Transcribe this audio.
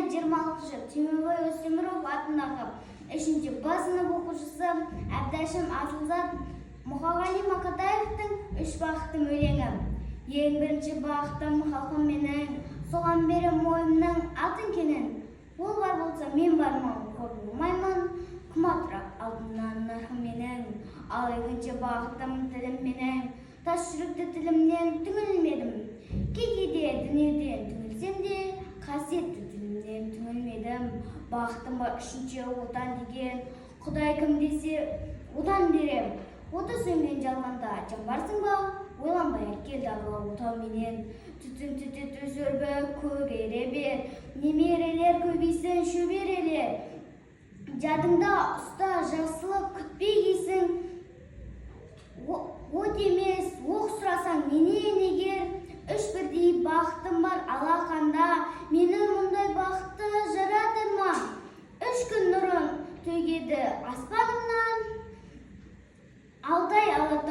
26 жыл Түймебай Өстеміров атындағы 3-б сынып оқушысы Әбдәшім Асылзат Мұқағали Мақатаевтың «Үш бақытым» өлеңі. Ең бірінші бақытым халқым менің, соған берем ойымның алтын кенін. Ол бар болса мен бармын, қор болмаймын, құматырақ алдымнан нарқым менің. Ал екінші бақытым тілім менің, тас жүректі тілімнен түңілмедім. Кейде дүниеден түңілсем де, қасиетті тілімнен түңілмедім. Бақытым бар үшінші отан деген, Құдай кім десе одан берем. Оты сөнген жалғанда жамбарсың ба, ойланбай кел дағы отау менен. Түтін түтеті жүрбі көгере бер, немерелер көбейсін шөберелер. Жадыңда ұста жақсылық күтпей кейсің, от емес оқ сұрасаң менен егер. Үш бірдей бақытым бар алақанда, мені мұндай бақытты жаратырма. Үш күн нұрын төгеді аспанымнан, алдай алып